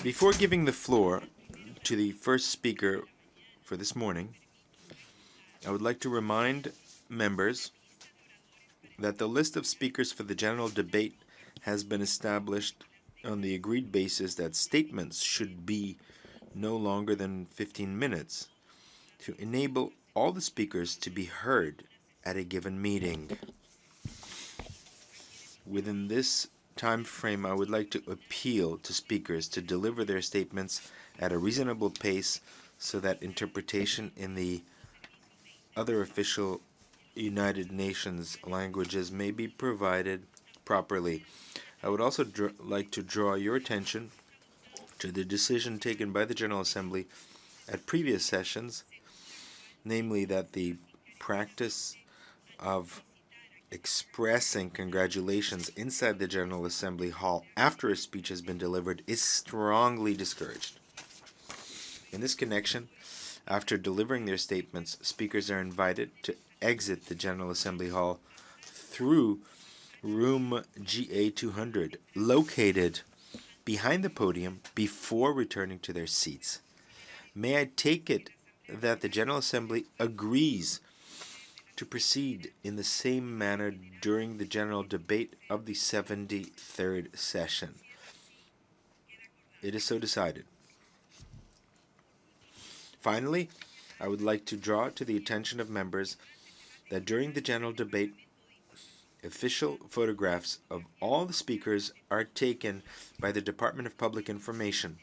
Before giving the floor to the first speaker for this morning, I would like to remind members that the list of speakers for the general debate has been established on the agreed basis that statements should be no longer than 15 minutes to enable all the speakers to be heard at a given meeting. Within this time frame, I would like to appeal to speakers to deliver their statements at a reasonable pace so that interpretation in the other official United Nations languages may be provided properly. I would also like to draw your attention to the decision taken by the General Assembly at previous sessions, namely that the practice of expressing congratulations inside the General Assembly hall after a speech has been delivered is strongly discouraged. In this connection, after delivering their statements, speakers are invited to exit the General Assembly hall through room GA 200, located behind the podium, before returning to their seats. May I take it that the General Assembly agrees to proceed in the same manner during the general debate of the 73rd session? It is so decided. Finally, I would like to draw to the attention of members that during the general debate, official photographs of all the speakers are taken by the Department of Public Information.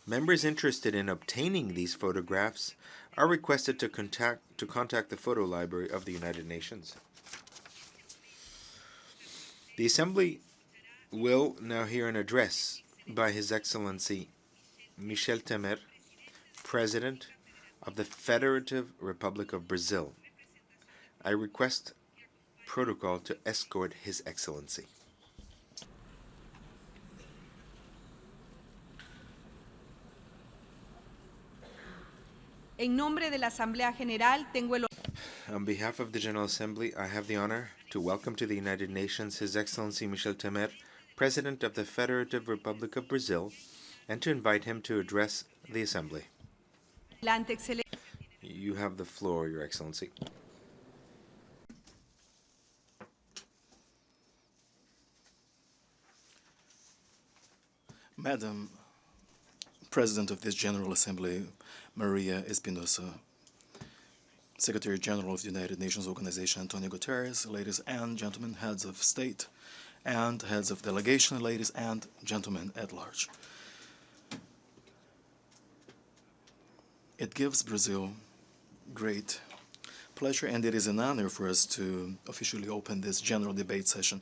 Members interested in obtaining these photographs are requested to contact the Photo Library of the United Nations. The Assembly will now hear an address by His Excellency Michel Temer, President of the Federative Republic of Brazil. I request protocol to escort His Excellency. En nombre de la Asamblea General, tengo el On behalf of the General Assembly, I have the honor to welcome to the United Nations His Excellency Michel Temer, President of the Federative Republic of Brazil, and to invite him to address the Assembly. You have the floor, Your Excellency. Madam President of this General Assembly, Maria Espinosa, Secretary General of the United Nations Organization, Antonio Guterres, ladies and gentlemen, heads of state and heads of delegation, ladies and gentlemen at large. It gives Brazil great pleasure, and it is an honor for us to officially open this general debate session.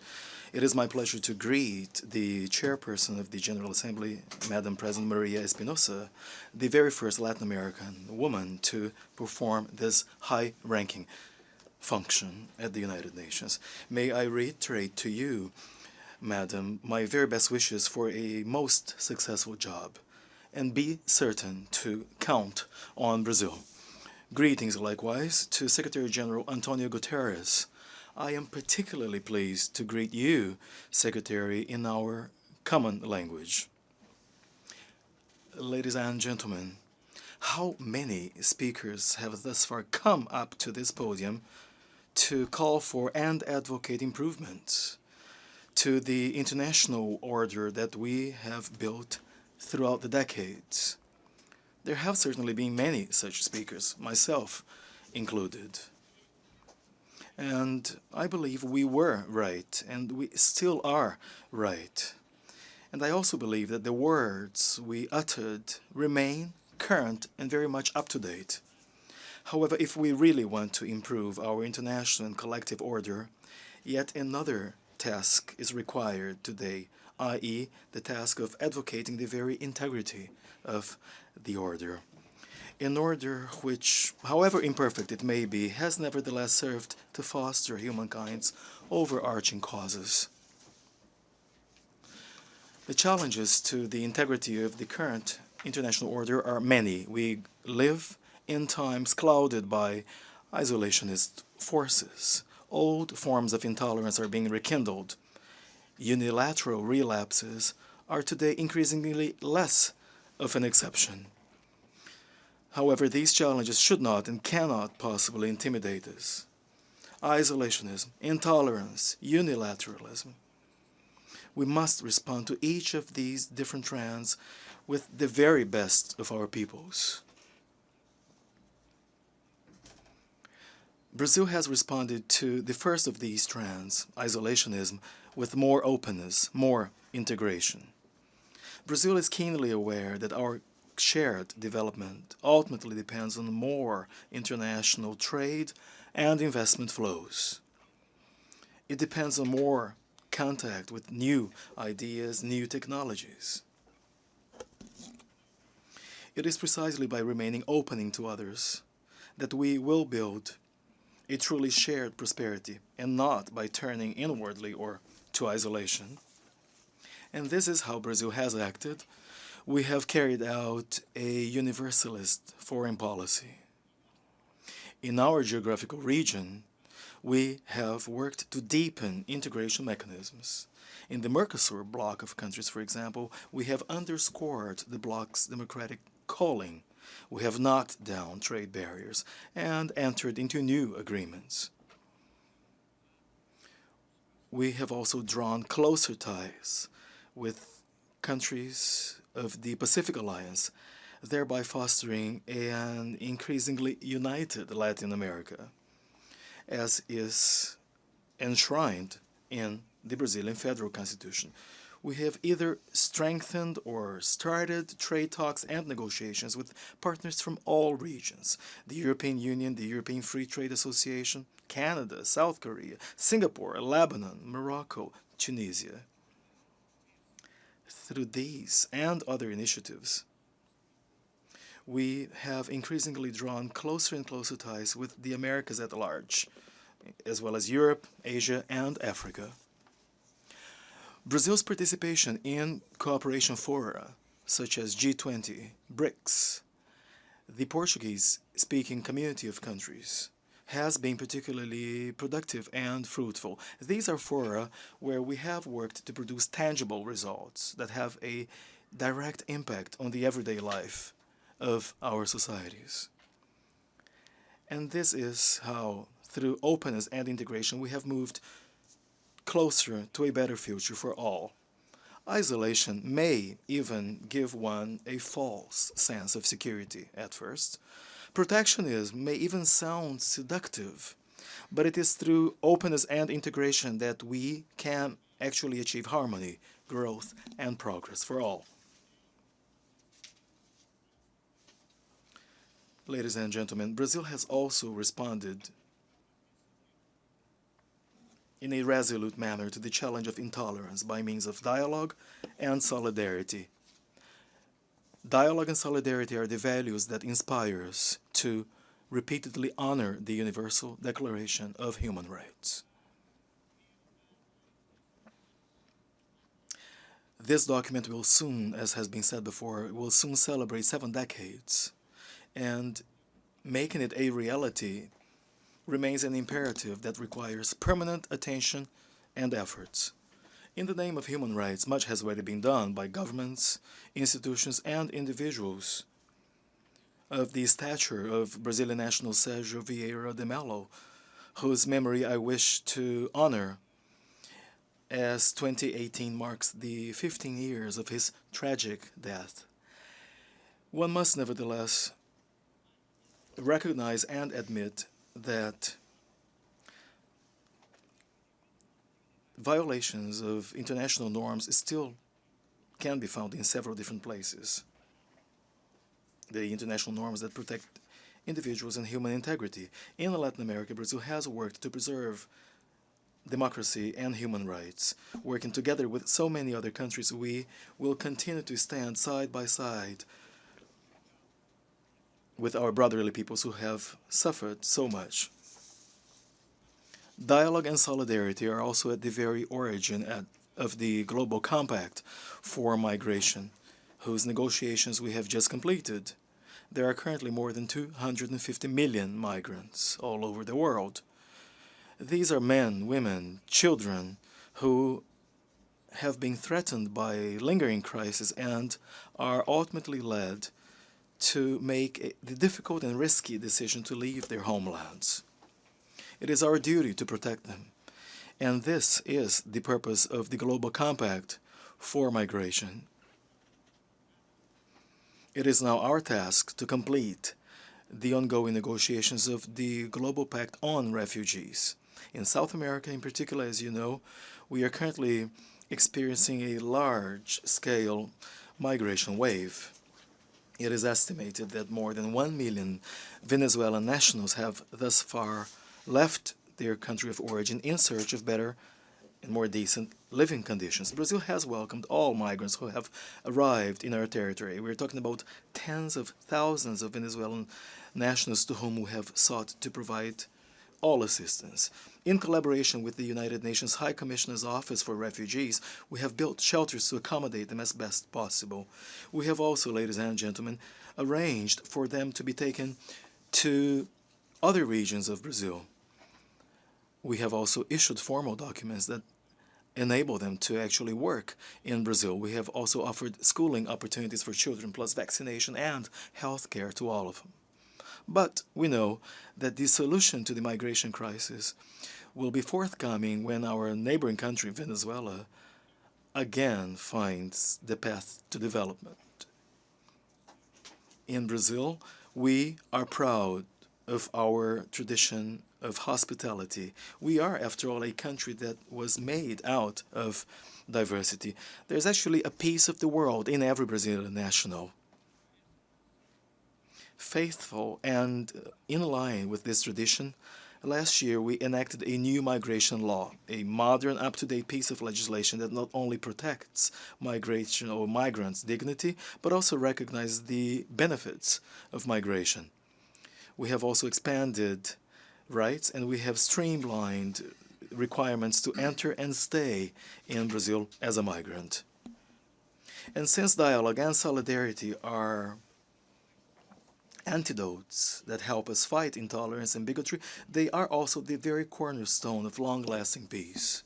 It is my pleasure to greet the chairperson of the General Assembly, Madam President Maria Espinosa, the very first Latin American woman to perform this high-ranking function at the United Nations. May I reiterate to you, Madam, my very best wishes for a most successful job, and be certain to count on Brazil. Greetings likewise to Secretary General Antonio Guterres. I am particularly pleased to greet you, Secretary, in our common language. Ladies and gentlemen, how many speakers have thus far come up to this podium to call for and advocate improvements to the international order that we have built throughout the decades? There have certainly been many such speakers, myself included. And I believe we were right, and we still are right. And I also believe that the words we uttered remain current and very much up to date. However, if we really want to improve our international and collective order, yet another task is required today, i.e., the task of advocating the very integrity of the order. An order which, however imperfect it may be, has nevertheless served to foster humankind's overarching causes. The challenges to the integrity of the current international order are many. We live in times clouded by isolationist forces. Old forms of intolerance are being rekindled. Unilateral relapses are today increasingly less of an exception. However, these challenges should not and cannot possibly intimidate us. Isolationism, intolerance, unilateralism. We must respond to each of these different trends with the very best of our peoples. Brazil has responded to the first of these trends, isolationism, with more openness, more integration. Brazil is keenly aware that our shared development ultimately depends on more international trade and investment flows. It depends on more contact with new ideas, new technologies. It is precisely by remaining opening to others that we will build a truly shared prosperity, and not by turning inwardly or to isolation. And this is how Brazil has acted. We have carried out a universalist foreign policy. In our geographical region, we have worked to deepen integration mechanisms. In the Mercosur bloc of countries, for example, we have underscored the bloc's democratic calling. We have knocked down trade barriers and entered into new agreements. We have also drawn closer ties with countries of the Pacific Alliance, thereby fostering an increasingly united Latin America, as is enshrined in the Brazilian Federal Constitution. We have either strengthened or started trade talks and negotiations with partners from all regions: the European Union, the European Free Trade Association, Canada, South Korea, Singapore, Lebanon, Morocco, Tunisia. Through these and other initiatives, we have increasingly drawn closer and closer ties with the Americas at large, as well as Europe, Asia, and Africa. Brazil's participation in cooperation fora, such as G20, BRICS, the Portuguese-speaking community of countries, has been particularly productive and fruitful. These are fora where we have worked to produce tangible results that have a direct impact on the everyday life of our societies. And this is how, through openness and integration, we have moved closer to a better future for all. Isolation may even give one a false sense of security at first. Protectionism may even sound seductive, but it is through openness and integration that we can actually achieve harmony, growth, and progress for all. Ladies and gentlemen, Brazil has also responded in a resolute manner to the challenge of intolerance by means of dialogue and solidarity. Dialogue and solidarity are the values that inspire us to repeatedly honor the Universal Declaration of Human Rights. This document will soon, as has been said before, will soon celebrate 7 decades, and making it a reality remains an imperative that requires permanent attention and efforts. In the name of human rights, much has already been done by governments, institutions, and individuals of the stature of Brazilian national Sérgio Vieira de Mello, whose memory I wish to honor, as 2018 marks the 15 years of his tragic death. One must nevertheless recognize and admit that violations of international norms still can be found in several different places. The international norms that protect individuals and human integrity. In Latin America, Brazil has worked to preserve democracy and human rights. Working together with so many other countries, we will continue to stand side by side with our brotherly peoples who have suffered so much. Dialogue and solidarity are also at the very origin of the Global Compact for Migration, whose negotiations we have just completed. There are currently more than 250 million migrants all over the world. These are men, women, children who have been threatened by lingering crises and are ultimately led to make the difficult and risky decision to leave their homelands. It is our duty to protect them, and this is the purpose of the Global Compact for Migration. It is now our task to complete the ongoing negotiations of the Global Pact on Refugees. In South America in particular, as you know, we are currently experiencing a large-scale migration wave. It is estimated that more than 1 million Venezuelan nationals have thus far left their country of origin in search of better and more decent living conditions. Brazil has welcomed all migrants who have arrived in our territory. We're talking about tens of thousands of Venezuelan nationals to whom we have sought to provide all assistance. In collaboration with the United Nations High Commissioner's Office for Refugees, we have built shelters to accommodate them as best possible. We have also, ladies and gentlemen, arranged for them to be taken to other regions of Brazil. We have also issued formal documents that enable them to actually work in Brazil. We have also offered schooling opportunities for children, plus vaccination and health care to all of them. But we know that the solution to the migration crisis will be forthcoming when our neighboring country, Venezuela, again finds the path to development. In Brazil, we are proud of our tradition of hospitality. We are, after all, a country that was made out of diversity. There's actually a piece of the world in every Brazilian national. Faithful and in line with this tradition, last year we enacted a new migration law, a modern, up-to-date piece of legislation that not only protects migration or migrants' dignity, but also recognizes the benefits of migration. We have also expanded rights, and we have streamlined requirements to enter and stay in Brazil as a migrant. And since dialogue and solidarity are antidotes that help us fight intolerance and bigotry, they are also the very cornerstone of long-lasting peace.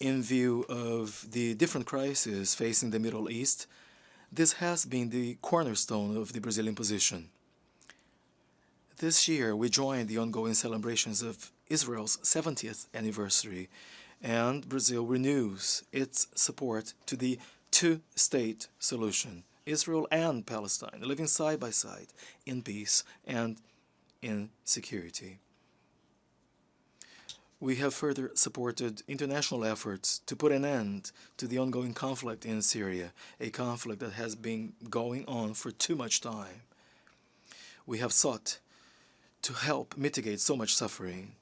In view of the different crises facing the Middle East, this has been the cornerstone of the Brazilian position. This year, we joined the ongoing celebrations of Israel's 70th anniversary, and Brazil renews its support to the two-state solution, Israel and Palestine, living side by side in peace and in security. We have further supported international efforts to put an end to the ongoing conflict in Syria, a conflict that has been going on for too much time. We have sought to help mitigate so much suffering.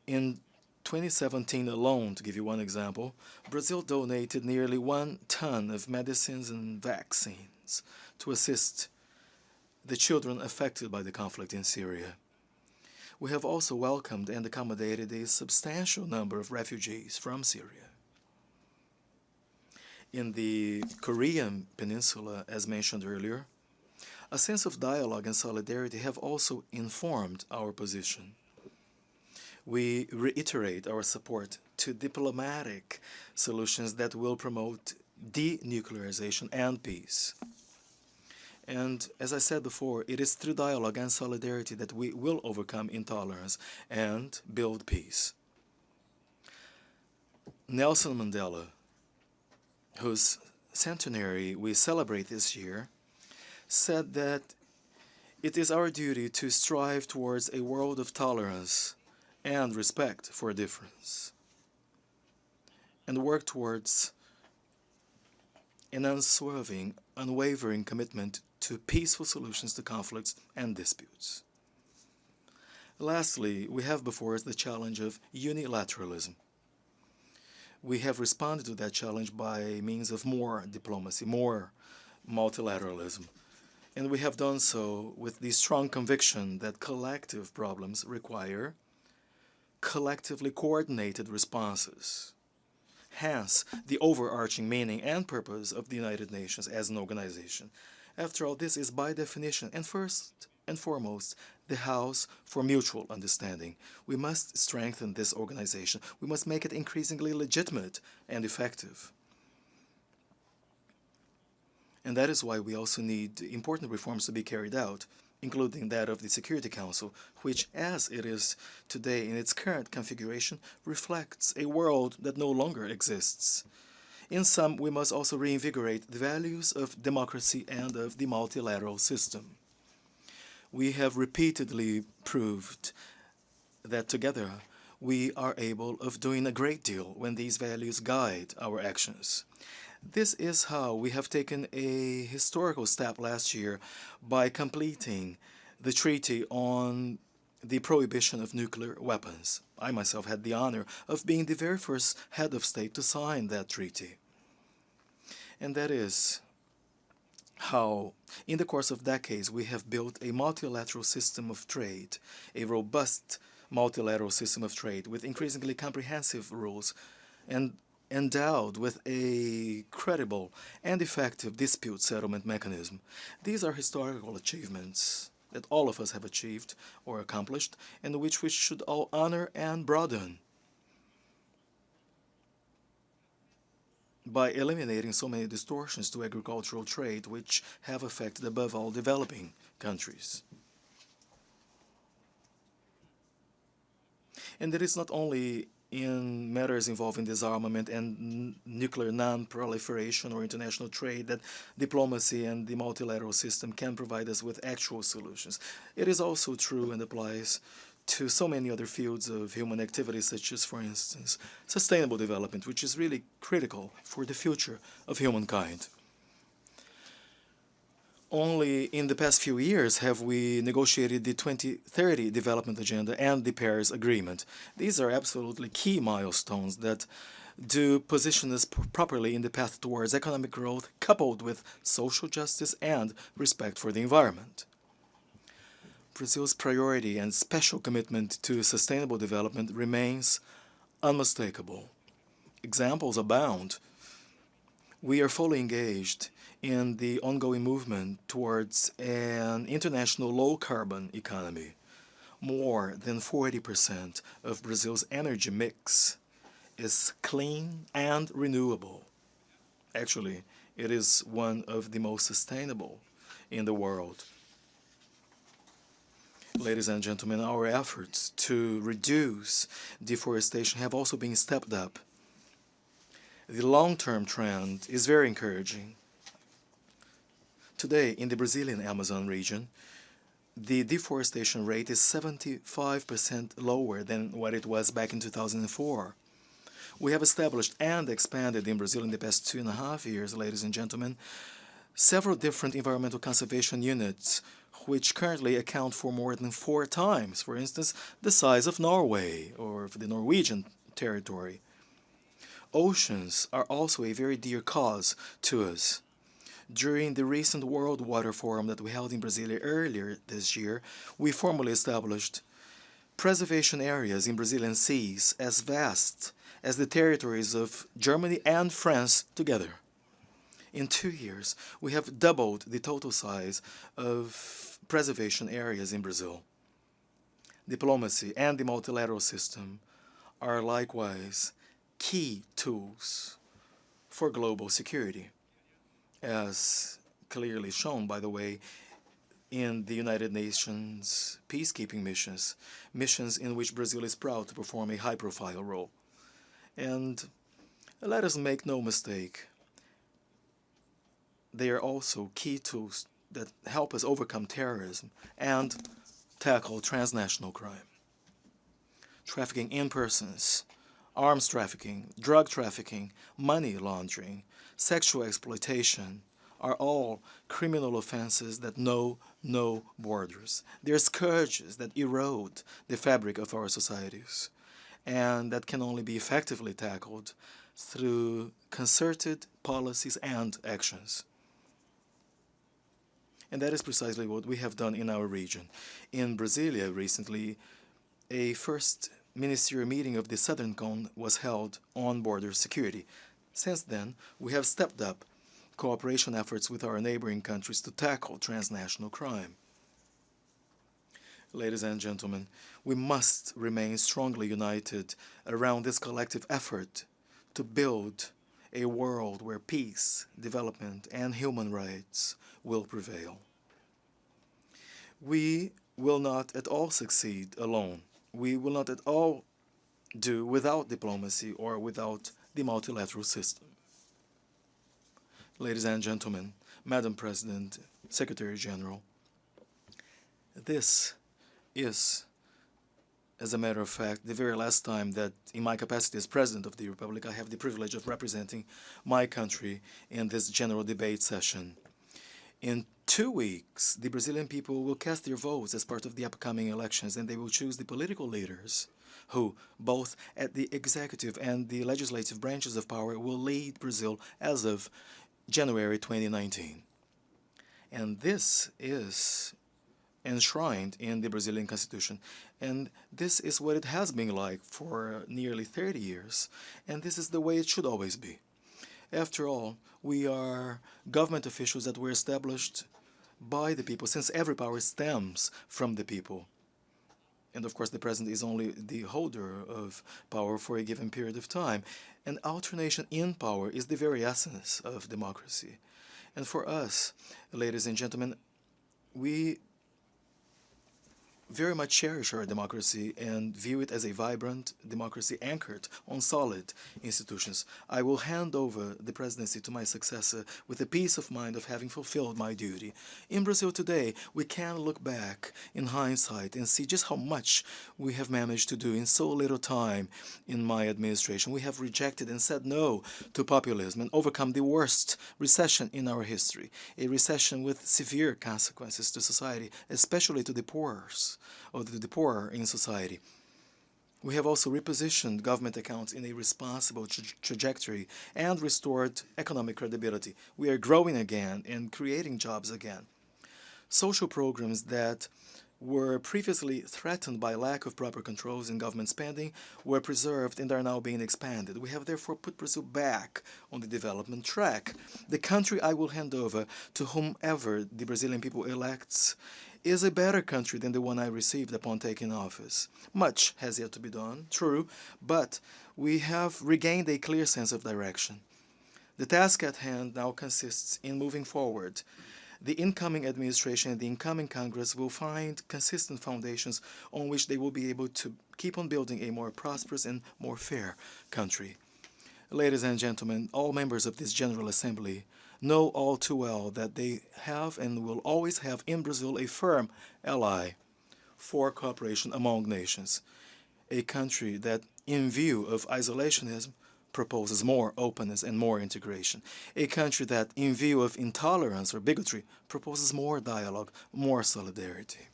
In 2017 alone, to give you one example, Brazil donated nearly 1 ton of medicines and vaccines to assist the children affected by the conflict in Syria. We have also welcomed and accommodated a substantial number of refugees from Syria. In the Korean Peninsula, as mentioned earlier, a sense of dialogue and solidarity have also informed our position. We reiterate our support to diplomatic solutions that will promote denuclearization and peace. And as I said before, it is through dialogue and solidarity that we will overcome intolerance and build peace. Nelson Mandela, whose centenary we celebrate this year, said that it is our duty to strive towards a world of tolerance and respect for difference, and work towards an unswerving, unwavering commitment to peaceful solutions to conflicts and disputes. Lastly, we have before us the challenge of unilateralism. We have responded to that challenge by means of more diplomacy, more multilateralism. And we have done so with the strong conviction that collective problems require collectively coordinated responses. Hence, the overarching meaning and purpose of the United Nations as an organization. After all, this is by definition, and first and foremost, the house for mutual understanding. We must strengthen this organization. We must make it increasingly legitimate and effective. And that is why we also need important reforms to be carried out, including that of the Security Council, which, as it is today in its current configuration, reflects a world that no longer exists. In sum, we must also reinvigorate the values of democracy and of the multilateral system. We have repeatedly proved that together we are able of doing a great deal when these values guide our actions. This is how we have taken a historical step last year by completing the treaty on the prohibition of nuclear weapons. I myself had the honor of being the very first head of state to sign that treaty. And that is how, in the course of decades, we have built a multilateral system of trade, a robust multilateral system of trade with increasingly comprehensive rules and endowed with a credible and effective dispute settlement mechanism. These are historical achievements that all of us have achieved or accomplished, and which we should all honor and broaden by eliminating so many distortions to agricultural trade which have affected above all developing countries. And it is not only in matters involving disarmament and nuclear non-proliferation or international trade that diplomacy and the multilateral system can provide us with actual solutions. It is also true and applies to so many other fields of human activity, such as, for instance, sustainable development, which is really critical for the future of humankind. Only in the past few years have we negotiated the 2030 Development Agenda and the Paris Agreement. These are absolutely key milestones that do position us properly in the path towards economic growth, coupled with social justice and respect for the environment. Brazil's priority and special commitment to sustainable development remains unmistakable. Examples abound. We are fully engaged in the ongoing movement towards an international low-carbon economy. More than 40% of Brazil's energy mix is clean and renewable. Actually, it is one of the most sustainable in the world. Ladies and gentlemen, our efforts to reduce deforestation have also been stepped up. The long-term trend is very encouraging. Today, in the Brazilian Amazon region, the deforestation rate is 75% lower than what it was back in 2004. We have established and expanded in Brazil in the past 2.5 years, ladies and gentlemen, several different environmental conservation units which currently account for more than 4 times, for instance, the size of Norway or the Norwegian territory. Oceans are also a very dear cause to us. During the recent World Water Forum that we held in Brasilia earlier this year, we formally established preservation areas in Brazilian seas as vast as the territories of Germany and France together. In 2 years, we have doubled the total size of preservation areas in Brazil. Diplomacy and the multilateral system are likewise key tools for global security, as clearly shown, by the way, in the United Nations peacekeeping missions in which Brazil is proud to perform a high-profile role. And let us make no mistake, they are also key tools that help us overcome terrorism and tackle transnational crime. Trafficking in persons, arms trafficking, drug trafficking, money laundering, sexual exploitation are all criminal offenses that know no borders. They are scourges that erode the fabric of our societies and that can only be effectively tackled through concerted policies and actions. And that is precisely what we have done in our region. In Brasilia recently, a first ministerial meeting of the Southern Cone was held on border security. Since then, we have stepped up cooperation efforts with our neighboring countries to tackle transnational crime. Ladies and gentlemen, we must remain strongly united around this collective effort to build a world where peace, development, and human rights will prevail. We will not at all succeed alone. We will not at all do without diplomacy or without the multilateral system. Ladies and gentlemen, Madam President, Secretary General, this is, as a matter of fact, the very last time that, in my capacity as President of the Republic, I have the privilege of representing my country in this general debate session. In 2 weeks, the Brazilian people will cast their votes as part of the upcoming elections, and they will choose the political leaders who, both at the executive and the legislative branches of power, will lead Brazil as of January 2019. And this is enshrined in the Brazilian Constitution. And this is what it has been like for nearly 30 years. And this is the way it should always be. After all, we are government officials that were established by the people, since every power stems from the people. And of course, the president is only the holder of power for a given period of time. And alternation in power is the very essence of democracy. And for us, ladies and gentlemen, we very much cherish our democracy and view it as a vibrant democracy anchored on solid institutions. I will hand over the presidency to my successor with the peace of mind of having fulfilled my duty. In Brazil today, we can look back in hindsight and see just how much we have managed to do in so little time in my administration. We have rejected and said no to populism and overcome the worst recession in our history, a recession with severe consequences to society, especially to the poor in society. We have also repositioned government accounts in a responsible trajectory and restored economic credibility. We are growing again and creating jobs again. Social programs that were previously threatened by lack of proper controls in government spending were preserved and are now being expanded. We have therefore put Brazil back on the development track. The country I will hand over to whomever the Brazilian people elects is a better country than the one I received upon taking office. Much has yet to be done, true, but we have regained a clear sense of direction. The task at hand now consists in moving forward. The incoming administration and the incoming Congress will find consistent foundations on which they will be able to keep on building a more prosperous and more fair country. Ladies and gentlemen, all members of this General Assembly know all too well that they have and will always have in Brazil a firm ally for cooperation among nations. A country that, in view of isolationism, proposes more openness and more integration. A country that, in view of intolerance or bigotry, proposes more dialogue, more solidarity.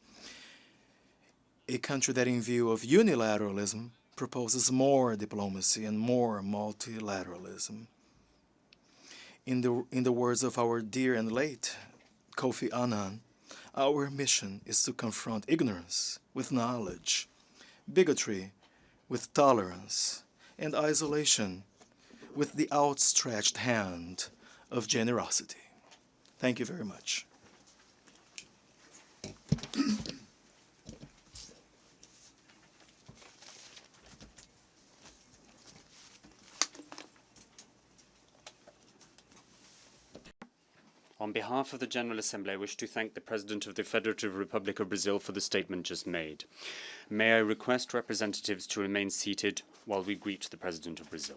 A country that, in view of unilateralism, proposes more diplomacy and more multilateralism. In the words of our dear and late Kofi Annan, our mission is to confront ignorance with knowledge, bigotry with tolerance, and isolation with the outstretched hand of generosity. Thank you very much. On behalf of the General Assembly, I wish to thank the President of the Federative Republic of Brazil for the statement just made. May I request representatives to remain seated while we greet the President of Brazil.